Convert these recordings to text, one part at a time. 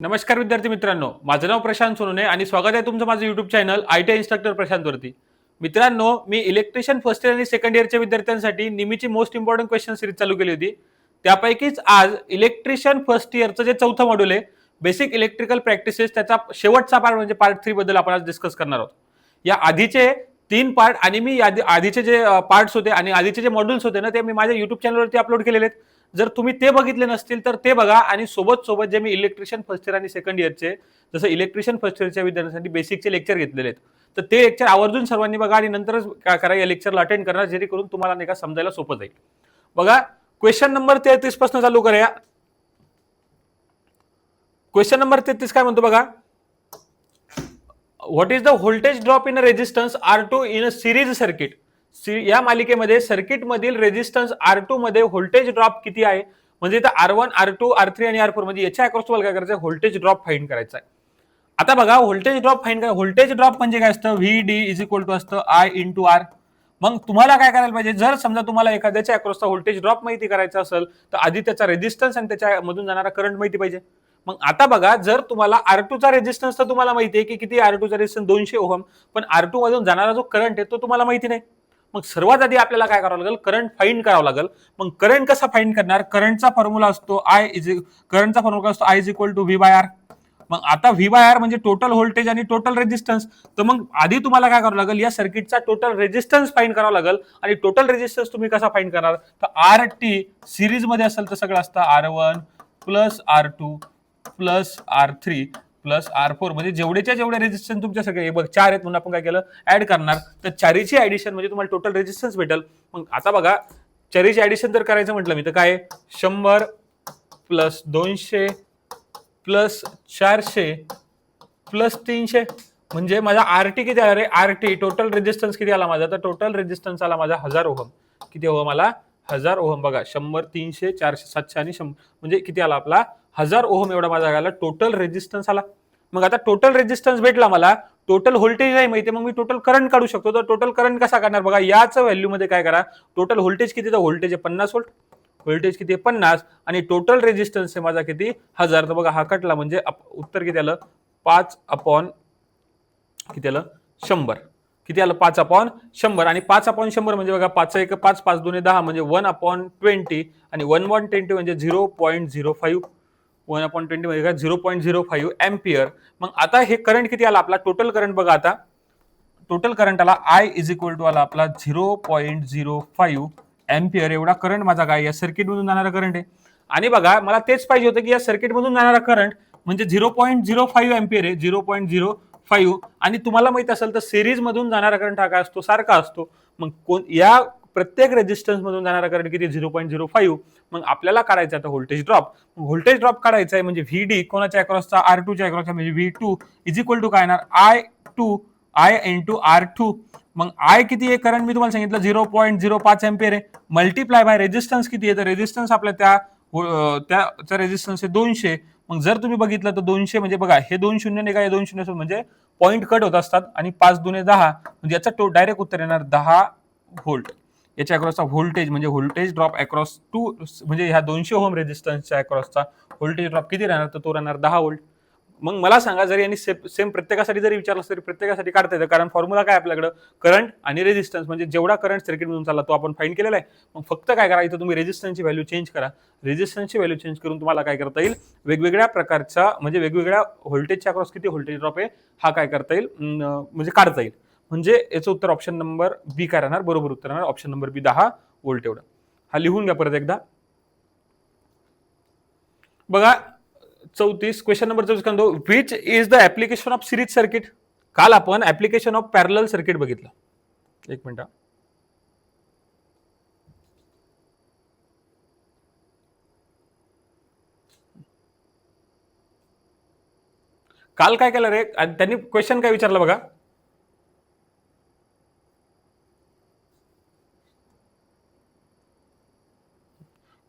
नमस्कार विद्यार्थी मित्रांनो, माझं नाव प्रशांत सोनोने आणि स्वागत आहे तुमचं माझं युट्यूब चॅनल आयटी इन्स्ट्रक्टर प्रशांतवरती. मित्रांनो, मी इलेक्ट्रिशियन फर्स्ट इयर आणि सेकंड इयरच्या विद्यार्थ्यांसाठी नेहमीची मोस्ट इम्पॉर्टंट क्वेश्चन सिरीज चालू केली होती. त्यापैकीच आज इलेक्ट्रिशियन फर्स्ट इयरचं जे चौथं मॉड्यूल आहे, बेसिक इलेक्ट्रिकल प्रॅक्टिसेस, त्याचा शेवटचा पार्ट म्हणजे पार्ट 3 बद्दल आपण आज डिस्कस करणार आहोत. या आधीचे 3 पार्ट आणि मी आधीचे जे पार्ट्स होते आणि आधीचे जे मॉड्यूल्स होते ना, ते मी माझ्या युट्यूब चॅनलवरती अपलोड केलेले आहेत. जर तुम्ही ते बघितले नसतील तर ते बघा आणि सोबत जे मी इलेक्ट्रिशियन फर्स्ट इयर आणि सेकंड इयरचे जसं इलेक्ट्रिशियन फर्स्ट इयरच्या विद्यार्थ्यांसाठी बेसिकचे लेक्चर घेतलेले आहेत, तर ते लेक्चर आवर्जून सर्वांनी बघा आणि नंतरच काय करा, या लेक्चरला अटेंड करा, जेणेकरून तुम्हाला नाही का समजायला सोपं जाईल. बघा, क्वेश्चन नंबर 33 पासून चालू करूया. क्वेश्चन नंबर 33 काय म्हणतो बघा, what is the voltage drop in a resistance R2 in a series circuit. या मालिकेमध्ये सर्किट मधील रेजिस्टन्स R2 मध्ये व्होल्टेज ड्रॉप किती आहे, म्हणजे इथं R1, R2, R3 आणि R4 म्हणजे याच्या अक्रॉस तुम्हाला काय करायचं आहे, व्होल्टेज ड्रॉप फाइंड करायचा आहे. आता बघा, व्होल्टेज ड्रॉप फाइंड करा. व्होल्टेज ड्रॉप म्हणजे काय असतं, VD इज इक्वल टू असतं I इंटू R. मग तुम्हाला काय करायला पाहिजे, जर समजा तुम्हाला एखाद्याच्या अक्रॉसचा व्होल्टेज ड्रॉप माहिती करायचा असेल तर आधी त्याचा रेजिस्टन्स आणि त्याच्यामधून जाणारा करंट माहिती पाहिजे. मग आता बघा, जर तुम्हाला R2 चा रेजिस्टन्स तर तुम्हाला माहिती आहे की किती, R2 चा रेजिस्टन्स 200 ओहम, पण R2 मधून जाणारा जो करंट आहे तो तुम्हाला माहिती नाही. मग सर्वात आधी आपल्याला काय करावं लागेल, करंट फाइंड करावं लागेल. मग करंट कसा फाइंड करणार, करंटचा फॉर्म्युला असतो करंटचा फॉर्म्युला असतो I is equal to V/R. मग आता V/R म्हणजे टोटल व्होल्टेज आणि टोटल रेजिस्टन्स. तर मग आधी तुम्हाला काय करावं लागेल, या सर्किटचा टोटल रेजिस्टन्स फाइंड करावा लागेल. आणि टोटल रेजिस्टन्स तुम्ही कसा फाइंड करणार, तर RT सिरीज मध्ये असेल तर सगळं असतं R1 plus R2 plus R3 plus R4, म्हणजे जेवढेच्या जेवढे रेजिस्टन्स तुमच्या सगळे बघ 4 आहेत म्हणून आपण काय केलं, ऍड करणार. तर चारीची ऍडिशन म्हणजे तुम्हाला टोटल रेजिस्टन्स भेटेल. मग आता बघा, चारीची ऍडिशन जर करायचं म्हटलं मी तर काय, 100 प्लस 200 प्लस 400 प्लस 300, म्हणजे माझा RT किती आला रे, RT टोटल रेजिस्टन्स किती आला माझा, तर टोटल रेजिस्टन्स आला माझा 1000 ओहम. किती ओहम आला, 1000 ओहम. बघा, 100 300 400 700 आणि 100 म्हणजे किती आला आपला, 1000 ओहम एवढा माझा आला टोटल रेजिस्टन्स आला. मग आता टोटल रेजिस्टन्स भेटला मला, टोटल व्होल्टेज नाही माहिती, मग मी टोटल करंट काढू शकतो. तर टोटल करंट कसा काढणार, बघा याच व्हॅल्यू मध्ये काय करा, टोटल व्होल्टेज किती, तर व्होल्टेज आहे 50 व्होल्ट, व्होल्टेज किती आहे 50, आणि टोटल रेजिस्टन्स आहे माझा किती, 1000. तर बघा हा कटला, म्हणजे उत्तर किती आलं, 5 अपॉन किती आलं, 100. किती आलं, 5 अपॉन 100. आणि 5 अपॉन 100 म्हणजे बघा, 5 1 5 5 2 10 म्हणजे 1 अपॉन 20, आणि 1 अपॉन 20 म्हणजे 0.05. 1 अपॉन 20 म्हणजे काय, 0.05 एम्पियर. मग आता हे करंट किती आला आपला, टोटल करंट बघा, आता टोटल करंट आला I इज इक्वल टू आला आपला 0.05 एम्पियर. एवढा करंट माझा काय, या सर्किट मधून जाणारा करंट आहे. आणि बघा, मला तेच पाहिजे होतं की या सर्किट मधून जाणारा करंट म्हणजे 0.05 एम्पियर आहे, 0.05. आणि तुम्हाला माहित असेल तर सिरीज मधून जाणारा करंट हा काय असतो, सारखा असतो. मग या प्रत्येक रेजिस्टन्स मधून जाणारा करंट किती, 0.05. मग आपल्याला काढायचा आता व्होल्टेज ड्रॉप. व्होल्टेज ड्रॉप काढायचा आहे म्हणजे VD कोणाच्या अक्रॉसचा, R2 च्या अक्रॉसचा, म्हणजे V2 इज इक्वल टू काय येणार, I इंटू R2. मग I किती आहे, करंट मी तुम्हाला सांगितलं 0.05 एम्पियर आहे, मल्टिप्लाय बाय रेजिस्टन्स किती आहे, तर रेजिस्टन्स आपल्या त्याचा रेजिस्टन्स आहे 200. मग जर तुम्ही बघितलं तर 200 म्हणजे बघा, हे 2 शून्य नाही का, हे 2 शून्य म्हणजे पॉईंट कट होत असतात, आणि 5 दुने 10 म्हणजे याचा डायरेक्ट उत्तर येणार 10 व्होल्ट. याच्या अक्रॉसचा व्होल्टेज म्हणजे व्होल्टेज ड्रॉप अक्रॉस टू, म्हणजे ह्या 200 ओहम रेजिस्टन्सच्या अक्रॉसचा व्होल्टेज ड्रॉप किती राहणार, तर तो राहणार 10 व्होल्ट. मग मला सांगा, जर यांनी सेम प्रत्येकासाठी जरी विचारलं तरी प्रत्येकासाठी काढता येतं, कारण फॉर्म्युला काय आपल्याकडे, करंट आणि रेजिस्टन्स, म्हणजे जेवढा करंट सर्किट मधून चालला तो आपण फाइंड केलेला आहे. मग फक्त काय करा, इथं तुम्ही रेजिस्टन्सची व्हॅल्यू चेंज करा. रेजिस्टन्सची व्हॅल्यू चेंज करून तुम्हाला काय करता येईल, वेगवेगळ्या प्रकारचा म्हणजे वेगवेगळ्या व्होल्टेजच्या अक्रॉस किती व्होल्टेज ड्रॉप आहे हा काय करता येईल, म्हणजे काढता येईल. म्हणजे याचं उत्तर ऑप्शन नंबर बी काय राहणार, बरोबर उत्तर राहणार ऑप्शन नंबर बी, 10 व्होल्ट एवढं. हा लिहून घ्या परत एकदा. बघा, 34 क्वेश्चन नंबर 34 म्हणतो, which is the application of series circuit. काल आपण ऍप्लिकेशन ऑफ पॅरलल सर्किट बघितलं. एक मिनिट, काल काय केलं रे, त्यांनी क्वेश्चन काय विचारलं बघा,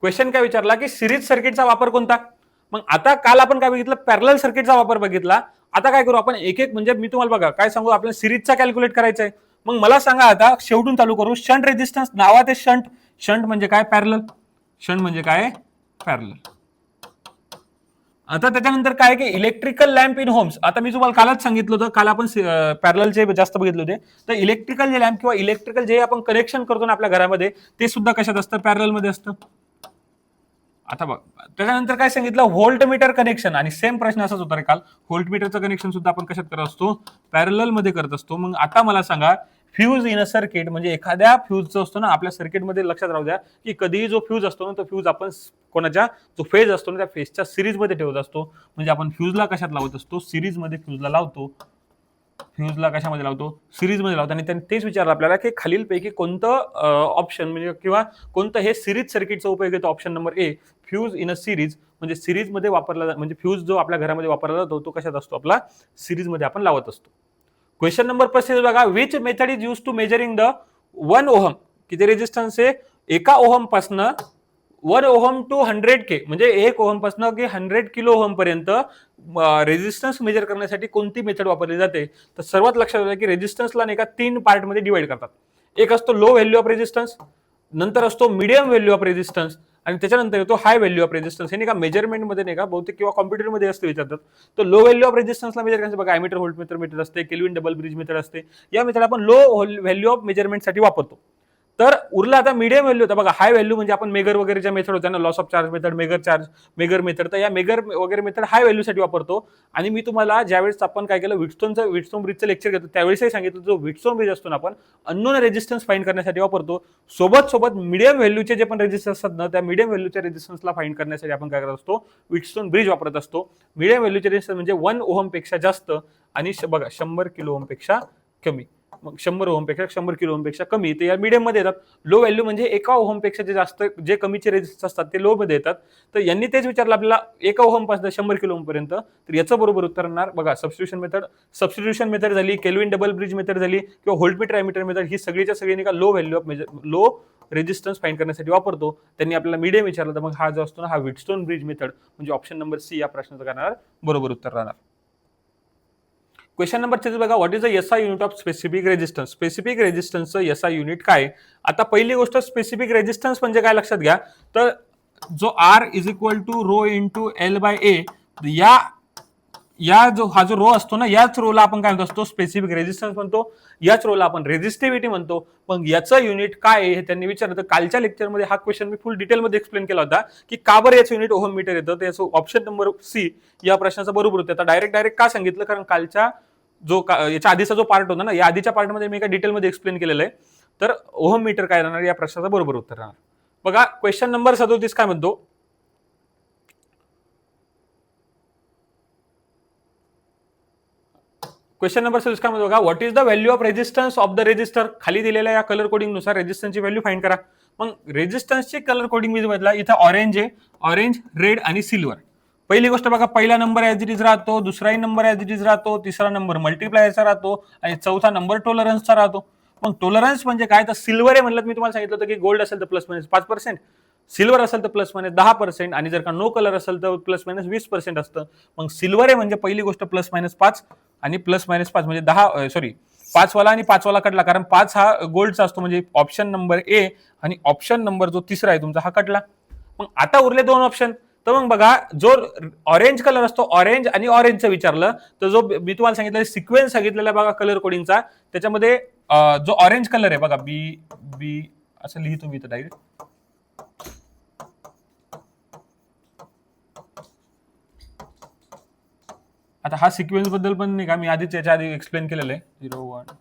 क्वेश्चन काय विचारला की सिरीज सर्किटचा वापर कोणता. मग आता काल आपण काय बघितलं, पॅरलल सर्किटचा वापर बघितला. आता काय करू आपण, एक एक म्हणजे मी तुम्हाला बघा काय सांगू, आपल्याला सिरीजचा कॅल्क्युलेट करायचा आहे. मग मला सांगा, आता शेवटून चालू करू, शंट रेजिस्टन्स नावात आहे शंट. शंट म्हणजे काय, पॅरलल. शंट म्हणजे काय, पॅरलल. आता त्याच्यानंतर काय की इलेक्ट्रिकल लॅम्प इन होम्स. आता मी तुम्हाला कालच सांगितलं होतं, काल आपण पॅरलचे जास्त बघितले होते. तर इलेक्ट्रिकल जे लॅम्प किंवा इलेक्ट्रिकल जे आपण कनेक्शन करतो ना आपल्या घरामध्ये, ते सुद्धा कशात असतं, पॅरल मध्ये असतं. आता बघ, त्याच्यानंतर काय सांगितलं, व्होल्ट मीटर कनेक्शन. आणि सेम प्रश्न असाच होता रे काल. व्होल्ट मीटरचं कनेक्शन सुद्धा आपण कशात करत असतो, पॅरल मध्ये करत असतो. मग आता मला सांगा, फ्यूज इन अ सर्किट, म्हणजे एखाद्या फ्यूजचं असतो ना आपल्या सर्किटमध्ये, लक्षात राहू द्या की कधीही जो फ्यूज असतो ना, तो फ्यूज आपण कोणाच्या, जो फेज असतो ना त्या फेजच्या सिरीजमध्ये ठेवत असतो. म्हणजे आपण फ्यूजला कशात लावत असतो, सिरीजमध्ये फ्यूजला लावतो. फ्यूजला कशामध्ये लावतो, सिरीजमध्ये लावतो. आणि त्यांनी तेच विचारलं आपल्याला की खालीलपैकी कोणतं ऑप्शन म्हणजे किंवा कोणतं हे सिरीज सर्किटचा उपयोग येतो. Option number A, fuse in a series. म्हणजे सिरीजमध्ये वापरला, म्हणजे फ्यूज जो आपल्या घरामध्ये वापरला जातो तो कशात असतो, आपला सिरीजमध्ये आपण लावत असतो. क्वेश्चन नंबर 35 बघा, which method is use to measuring the 1 ohm. किती रेजिस्टन्स आहे, 1 ओहम पासन 1 ओहम टू 100K, म्हणजे 1 ओहम पासन 100 किलो ओहम पर्यंत रेजिस्टन्स मेजर करण्यासाठी कोणती मेथड वापरली जाते. तर सर्वात लक्षात आलं की रेजिस्टन्सला नाही का 3 पार्ट मध्ये डिवाइड करतात. एक असतो लो व्हॅल्यू ऑफ रेजिस्टन्स, नंतर असतो मीडियम व्हॅल्यू ऑफ रेजिस्टन्स, आणि त्याच्यानंतर येतो हाय व्हॅल्यू ऑफ रेजिस्टन्स. हे नाही का मेजरमेंट मध्ये नाही का बहुतेक किंवा कॉम्प्युटरमध्ये असते विचारतात. तर लो व्हॅल्यू ऑफ रेजिस्टन्सला मेजर करायचं बघा, ॲमीटर व्होल्टमीटर मेथड असते, केल्विन डबल ब्रिज मेथड असते. या मेथड आपण लो व्हॅल्यू ऑफ मेजरमेंटसाठी वापरतो. तर उरला आता मीडियम व्हॅल्यू होता बघा. हाय व्हॅल्यू म्हणजे आपण मेगर वगैरेच्या मेथड होत्या ना, loss of charge method, megger method. तर या मेगर वगैरे मेथड हाय व्हॅल्यूसाठी वापरतो. आणि मी तुम्हाला ज्यावेळेस आपण काय केलं, विटस्टोन ब्रिजचं लेक्चर घेतो त्यावेळेसही सांगितलं, जो विटस्टोन ब्रिज असतो ना आपण अननोन रेजिस्टन्स फाइंड करण्यासाठी वापरतो. सोबत मीडियम व्हॅल्यूचे जे पण रेजिस्टन्स असतात ना, त्या मीडियम व्हॅल्यूच्या रेजिस्टन्सला फाइंड करण्यासाठी आपण काय करत असतो, विटस्टोन ब्रिज वापरत असतो. मीडियम व्हॅल्यूचे रेजिस्टन्स म्हणजे 1 ओहम पेक्षा जास्त आणि बघा 100 किलो ओहम पेक्षा कमी. मग 100 ओहम पेक्षा 100 किलो ओहम पेक्षा कमी, ते या मीडियम मध्ये येतात. लो व्हॅल्यू म्हणजे 1 ओहम पेक्षा जे जास्त, जे कमीचे रेजिस्टन्स असतात ते लो मध्ये येतात. तर यांनी तेच विचारलं आपल्याला 1 ओहम पासून 100 किलो ओहम पर्यंत. तर याचं बरोबर उत्तर येणार बघा, सबस्टिट्यूशन मेथड झाली, केल्विन डबल ब्रिज मेथड झाली, किंवा व्होल्टमीटर ॲमीटर मेथड. ही सगळीच्या सगळी का low value of low resistance find करण्यासाठी वापरतो. त्यांनी आपल्याला मीडियम विचारलं, तर मग हा जो असतो ना, हा विटस्टोन ब्रिज मेथड, म्हणजे ऑप्शन नंबर सी या प्रश्नाचं करणार बरोबर उत्तर राहणार. क्वेश्चन नंबर 36 बघा, what is the SI unit of specific resistance. Specific रेजिस्टन्सचं एसआय युनिट काय. आता पहिली गोष्ट, स्पेसिफिक रेजिस्टन्स म्हणजे काय लक्षात घ्या. तर जो R is equal to rho into L by A, हा जो रो असतो ना, याच रोला आपण काय म्हणतो असतो, स्पेसिफिक रेजिस्टन्स म्हणतो. याच रोला आपण रेजिस्टिव्हिटी म्हणतो. मग याचं युनिट काय आहे हे त्यांनी विचारलं. तर कालच्या लेक्चरमध्ये हा क्वेश्चन मी फुल डिटेलमध्ये एक्सप्लेन केला होता की का बरं याचं युनिट ओहम मीटर येतं. तर याचं ऑप्शन नंबर सी या प्रश्नाचं बरोबर होतं. आता डायरेक्ट का सांगितलं, कारण कालच्या याच्या आधीचा जो पार्ट होता ना, या आधीच्या पार्टमध्ये मी एका डिटेलमध्ये एक्सप्लेन केलेलं आहे. तर ओहम मीटर काय राहणार, या प्रश्नाचं बरोबर उत्तर राहणार. बघा क्वेश्चन नंबर 37 काय म्हणतो, क्वेश्चन नंबर 37 काय म्हणतो बघा, what is the value of resistance of the resistor. खाली दिलेल्या या कलर कोडिंग नुसार रेजिस्टन्सची व्हॅल्यू फाइंड करा. मग रेजिस्टन्सची कलर कोडिंग मी बदला, इथं ऑरेंज आहे, ऑरेंज, रेड आणि सिल्वर. पहिली गोष्ट बघा, पहिला नंबर ऍज इट इज राहतो, दुसराही नंबर ऍज इट इज राहतो, तिसरा नंबर मल्टिप्लायरचा राहतो, आणि चौथा नंबर टॉलरन्सचा राहतो. मग टॉलरन्स म्हणजे काय, तर सिल्वर आहे म्हणलं, मी तुम्हाला सांगितलं होतं की गोल्ड असेल तर प्लस मायनस 5%, सिल्वर असेल तर प्लस मायनस 10%, आणि जर का नो कलर असेल तर प्लस मायनस 20% असतं. मग सिल्वर आहे म्हणजे पहिली गोष्ट प्लस मायनस 5 आणि प्लस मायनस 5 म्हणजे 5 वाला आणि 5 वाला कटला, कारण 5 हा गोल्डचा असतो, म्हणजे ऑप्शन नंबर ए. आणि ऑप्शन नंबर जो तिसरा आहे तुमचा हा कटला. मग आता उरले 2 ऑप्शन. तर मग बघा, जो ऑरेंज कलर असतो, ऑरेंज आणि ऑरेंजचं विचारलं, तर जो मी तुम्हाला सांगितलं सिक्वेन्स सांगितलेला बघा कलर कोडिंगचा, त्याच्यामध्ये जो ऑरेंज कलर आहे बघा, बी असं लिहितो मी इथं डायरेक्ट. आता हा सिक्वेन्स बद्दल पण नाही का मी आधीच याच्या आधी एक्सप्लेन केलेलं आहे. 0 1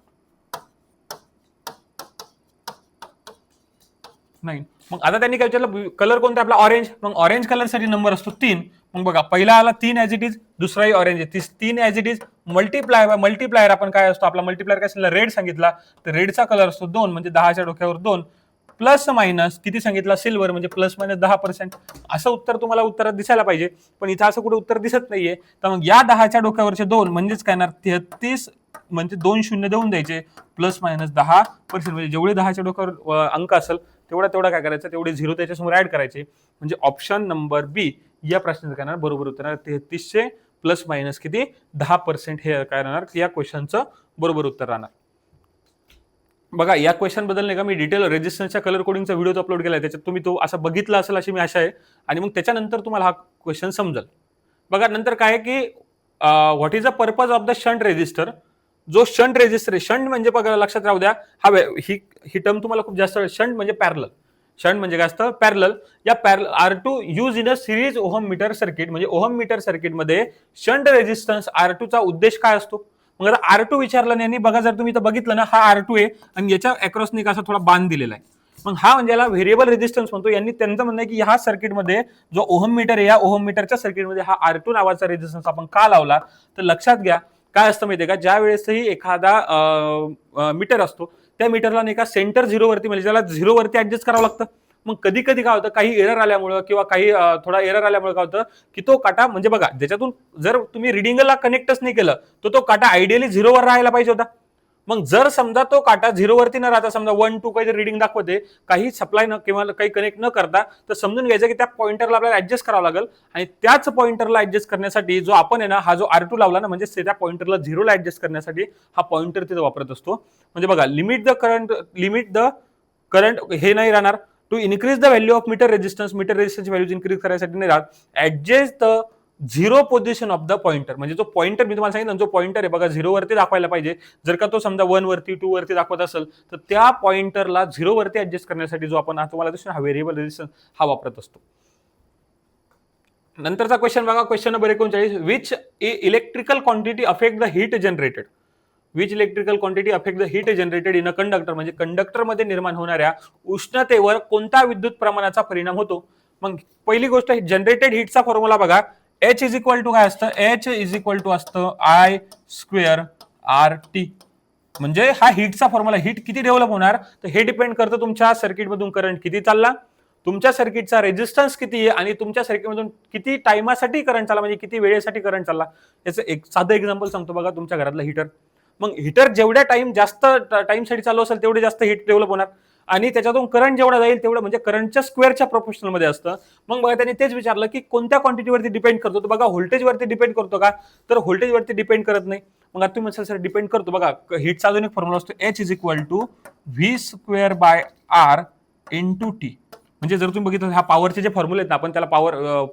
9. मग आता त्यांनी काय विचारलं, कलर कोणता आपला ऑरेंज. मग ऑरेंज कलर साठी नंबर असतो 3. मग बघा, पहिला आला 3 ऍज इट इज, दुसराही ऑरेंज आहे 3 ऍज इट इज. मल्टिप्लायर आपण काय असतो, आपला मल्टिप्लायर काय सांगितलं, रेड सांगितला, तर रेडचा कलर असतो 2, म्हणजे 10च्या डोक्यावर 2. प्लस मायनस किती सांगितला, सिल्वर, म्हणजे प्लस मायनस 10%. असं उत्तर तुम्हाला उत्तरात दिसायला पाहिजे, पण इथं असं कुठे उत्तर दिसत नाहीये. तर मग या 10च्या डोक्यावरचे 2 म्हणजेच काय येणार, 33, म्हणजे 2 शून्य देऊन द्यायचे, प्लस मायनस 10%, म्हणजे जेवढे 10च्या डोक्यावर अंक असेल तेवढा काय करायचं, तेवढे 0 त्याच्यासमोर ऍड करायचे. म्हणजे ऑप्शन नंबर बी या प्रश्नाचं काय येणार बरोबर उत्तर. 3300 प्लस मायनस किती 10% हे काय राहणार, या क्वेश्चनचं बरोबर उत्तर राहणार. बघा, या क्वेश्चन बद्दल नाही का मी डिटेल रेजिस्टन्सच्या कलर कोडिंगचा व्हिडिओ अपलोड केला आहे, त्याच्यात तुम्ही तो असा बघितला असेल अशी मी आशा आहे. आणि मग त्याच्यानंतर तुम्हाला हा क्वेश्चन समजेल. बघा नंतर काय आहे की what is the purpose of the shunt resistor. जो शंट रेजिस्टर आहे, शंट म्हणजे बघा लक्षात राहू द्या, ही टर्म तुम्हाला खूप जास्त, शंट म्हणजे पॅरलल. शंट म्हणजे काय असतं, पॅरलल. या R2 use in a series ohm meter circuit, म्हणजे ओहम मीटर सर्किटमध्ये शंट रेजिस्टन्स R2 चा उद्देश काय असतो. मग आता R2 विचारलं नाही आणि बघा, जर तुम्ही इथं बघितलं ना, हा R2 आहे आणि याच्या अक्रॉसने असा थोडा बांध दिलेला आहे. मग हा म्हणजे याला व्हेरिएबल रेजिस्टन्स म्हणतो. यांनी त्यांचं म्हणणं आहे की ह्या सर्किटमध्ये जो ओहम मीटर आहे, या ओहम मीटरच्या सर्किटमध्ये हा R2 नावाचा रेजिस्टन्स आपण का लावला, तर लक्षात घ्या काय असतं माहितीये का, ज्या वेळेसही एखादा मीटर असतो, त्या मीटरला नाही का सेंटर झिरो वरती, म्हणजे त्याला झिरो वरती ऍडजस्ट करावं लागतं. मग कधी कधी काय होतं, काही एरर आल्यामुळे किंवा काही थोडा एरर आल्यामुळे काय होतं की तो काटा, म्हणजे बघा ज्याच्यातून जर तुम्ही रिडिंगला कनेक्टच नाही केलं, तर तो काटा आयडियली झिरोवर राहायला पाहिजे होता. मग जर समजा तो काटा झिरोवरती न राहता, समजा 1 2 काही रिडिंग दाखवते, काही सप्लाय न किंवा काही कनेक्ट न करता, तर समजून घ्यायचं की त्या पॉइंटरला आपल्याला ऍडजस्ट करावं लागेल. आणि त्याच पॉइंटरला ऍडजस्ट करण्यासाठी जो आपण आहे ना, हा जो R2 लावला ना, म्हणजे त्या पॉइंटरला झिरोला ऍडजस्ट करण्यासाठी हा पॉइंटर तिथे वापरत असतो. म्हणजे बघा, लिमिट द करंट हे नाही राहणार. To increase the value of meter resistance values increase करायसाठी नाही राहत. Adjust the zero position of the pointer, म्हणजे जो पॉइंटर मी तुम्हाला सांगितलं, जो पॉइंटर आहे बघा झिरो वरती दाखवायला पाहिजे. जर का तो समजा 1 वरती 2 वरती दाखवत असेल, तर त्या पॉइंटरला झिरो वरती ऍडजस्ट करण्यासाठी जो आपण तुम्हाला दिसतो हा व्हेरिएबल रेजिस्टन्स हा वापरत असतो. नंतरचा क्वेश्चन बघा, question number 39. Which electrical quantity affect the heat generated. Which electrical quantity affect the heat generated in a conductor, म्हणजे कंडक्टरमध्ये निर्माण होणाऱ्या उष्णतेवर कोणत्या विद्युत प्रमाणाचा परिणाम होतो. मग पहिली गोष्ट, जनरेटेड हीटचा फॉर्म्युला बघा, H इज इक्वल टू काय असतं, H इज इक्वल टू असतं I स्क्वेअर RT. म्हणजे हा हीटचा फॉर्म्युला, हीट किती डेव्हलप होणार, तर हे डिपेंड करतं तुमच्या सर्किटमधून करंट किती चालला, तुमच्या सर्किटचा रेजिस्टन्स किती आहे, आणि तुमच्या सर्किटमधून किती टाइमासाठी करंट चालला, म्हणजे किती वेळेसाठी करंट चालला. याचं एक साधं एक्झाम्पल सांगतो बघा, तुमच्या घरातलं हीटर. मग हीटर जेवढ्या जास्त टाइमसाठी चालू असेल, तेवढे जास्त हीट डेव्हलप होणार, आणि त्याच्यातून करंट जेवढा जाईल तेवढं, म्हणजे करंटच्या स्क्वेअरच्या प्रोपोर्शनल मध्ये असतं. मग बघा, त्यांनी तेच विचारलं की कोणत्या क्वांटिटीवरती डिपेंड करतो, तर बघा व्होल्टेजवरती डिपेंड करतो का, तर व्होल्टेजवरती डिपेंड करत नाही. मग आता तुम्ही सर डिपेंड करतो, बघा हीटचा अजून एक फॉर्म्युला असतो, H is equal to V square by R into T. म्हणजे जर तुम्ही बघितलं, हा पॉवरचे जे फॉर्म्युले आहेत ना, आपण त्याला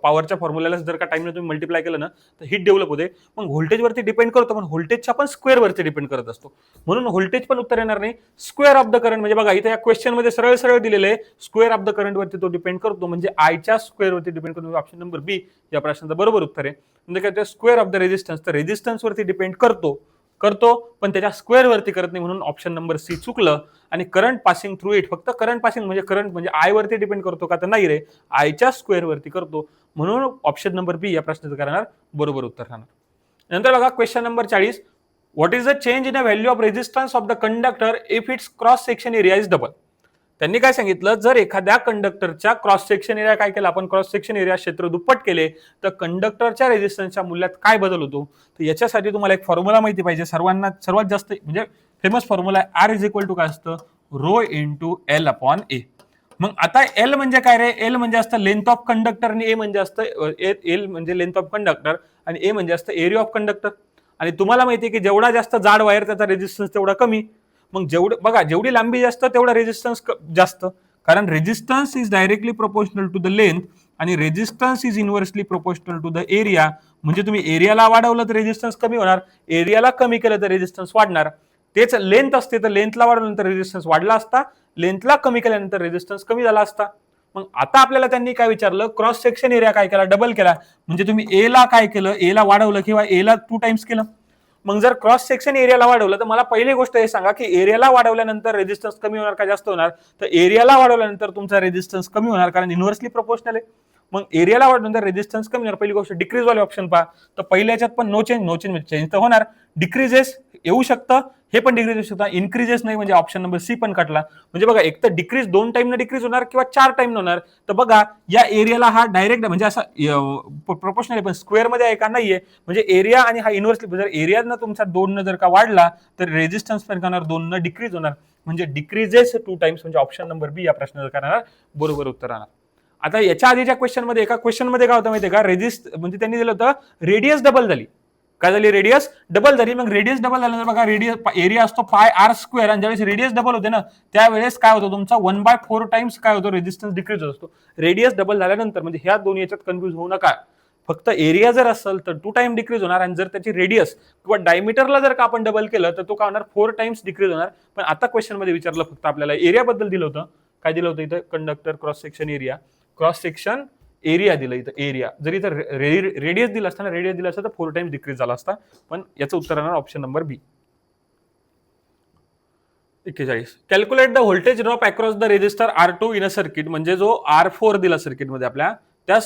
पॉवरच्या फॉर्म्युल्याला जर का टाइमने तुम्ही मल्टिप्लाय केलं ना, तर हीट डेव्हलप होते. मग व्होल्टेजवरती डिपेंड करतो, पण व्होल्टेजच्या पण स्क्वेअरवरती डिपेंड करत असतो, म्हणून व्होल्टेज पण उत्तर येणार नाही. स्क्वेअर ऑफ द करंट, म्हणजे बघा इथे या क्वेश्चन मध्ये सरळ सरळ दिलेलं आहे, स्क्वेअर ऑफ द करंट वरती तो डिपेंड करतो, म्हणजे आयच्या स्क्वेअरवरती डिपेंड करतो. ऑप्शन नंबर बी या प्रश्नाचं बरोबर उत्तर आहे. म्हणजे काय, स्क्वेअर ऑफ द रेजिस्टन्स, तर रेजिस्टन्स वरती डिपेंड करतो पण त्याच्या स्क्वेअर वरती करत नाही, म्हणून ऑप्शन नंबर सी चुकलं. आणि करंट पासिंग थ्रू इट, फक्त करंट पासिंग म्हणजे करंट म्हणजे आय वरती डिपेंड करतो का, तर नाही रे, आयच्या स्क्वेअर वरती करतो, म्हणून ऑप्शन नंबर बी या प्रश्नाचं करणार बरोबर उत्तर राहणार. नंतर बघा question number 40. What is the change in a value of resistance of the conductor if it's cross section area is double. त्यांनी काय सांगितलं, जर एखाद्या कंडक्टरच्या क्रॉस सेक्शन एरिया काय केला, आपण क्रॉस सेक्शन एरिया क्षेत्र दुप्पट केले, तर कंडक्टरच्या रेजिस्टन्सच्या मूल्यात काय बदल होतो. तर याच्यासाठी तुम्हाला एक फॉर्म्युला माहिती पाहिजे, सर्वांना सर्वात जास्त म्हणजे फेमस फॉर्म्युला आहे, आर इज इक्वल टू काय असतं, row into L upon A. मग आता एल म्हणजे काय रे, एल म्हणजे असतं लेंथ ऑफ कंडक्टर, आणि ए म्हणजे असतं एल म्हणजे लेंथ ऑफ कंडक्टर, आणि ए म्हणजे असतं एरिया ऑफ कंडक्टर. आणि तुम्हाला माहिती आहे की जेवढा जास्त जाड वायर त्याचा रेजिस्टन्स तेवढा कमी. मग जेवढं बघा, जेवढी लांबी जास्त तेवढा रेजिस्टन्स जास्त, कारण resistance is directly proportional to the length, आणि resistance is inversely proportional to the area. म्हणजे तुम्ही एरियाला वाढवलं तर रेजिस्टन्स कमी होणार, एरियाला कमी केलं तर रेजिस्टन्स वाढणार. तेच लेंथ असते, तर लेंथला वाढवल्यानंतर रेजिस्टन्स वाढला असता, लेंथला कमी केल्यानंतर रेजिस्टन्स कमी झाला असता. मग आता आपल्याला त्यांनी काय विचारलं, क्रॉस सेक्शन एरिया काय केला, डबल केला. म्हणजे तुम्ही ए ला काय केलं, ए ला वाढवलं किंवा ए ला 2 टाइम्स केलं. मग जर क्रॉस सेक्शन एरियाला वाढवलं, तर मला पहिली गोष्ट हे सांगा की एरियाला वाढवल्यानंतर रेजिस्टन्स कमी होणार का जास्त होणार, तर एरियाला वाढवल्यानंतर तुमचा रेजिस्टन्स कमी होणार, कारण इन्व्हर्सली प्रोपोर्शनल आहे. मग एरियाला वाढवल्यानंतर रेजिस्टन्स कमी होणार. पहिली गोष्ट डिक्रीज वाले ऑप्शन पहा, तर पहिल्याच्यात पण नो चेंज म्हणजे चेंज तर होणार, डिक्रीजेस येऊ शकतं, हे पण डिक्रीज होऊ शकतं, इन्क्रीजेस नाही, म्हणजे ऑप्शन नंबर सी पण कटला. म्हणजे बघा, एक तर डिक्रीज 2 टाइम न डिक्रीज होणार किंवा 4 टाइम होणार. तर बघा, या एरियाला हा डायरेक्ट म्हणजे असा प्रोपोर्शनल आहे, पण स्क्वेअर मध्ये आहे का, नाहीये. म्हणजे एरिया आणि हा युनिव्हर्सली, जर एरिया न तुमचा 2 न जर का वाढला, तर रेजिस्टन्स पण करणार 2 न डिक्रीज होणार, म्हणजे डिक्रीजेस 2 टाइम्स, म्हणजे ऑप्शन नंबर बी या प्रश्नाचं करणार बरोबर उत्तर राहणार. आता याच्या आधीच्या क्वेश्चन मध्ये, एका क्वेश्चन मध्ये काय होतं माहितीये का, म्हणजे त्यांनी दिलं होतं रेडियस डबल झाली. काय झाली, रेडियस डबल झाली. मग रेडियस डबल झाल्यानंतर बघा, रेडियस एरिया असतो पाय आर स्क्वेअर, आणि ज्यावेळेस रेडियस डबल होते ना, त्यावेळेस काय होतं, तुमचा 1/4 टाइम्स काय होतो, रेजिस्टन्स डिक्रीज होत असतो. रेडियस डबल झाल्यानंतर, म्हणजे ह्या दोन्ही याच्यात कन्फ्युज होऊ नका. फक्त एरिया जर असेल तर 2 टाइम डिक्रीज होणार, आणि जर त्याची रेडियस किंवा डायमीटरला जर का आपण डबल केलं तर तो काय होणार 4 टाइम्स डिक्रीज होणार. पण आता क्वेश्चन मध्ये विचारलं फक्त आपल्याला एरिया बद्दल दिलं होतं. काय दिलं होतं इथं? Conductor cross section area, cross section area दिलं इथं एरिया. जर इथं रेडियस दिलं असतं ना, रेडियस दिलं असतं तर 4 टाइम्स डिक्रीज झाला असता. पण याचं उत्तर राहणार option number B. 41. Calculate the voltage drop across the resistor R2 in a circuit. म्हणजे जो R4 दिला सर्किटमध्ये आपल्या, त्या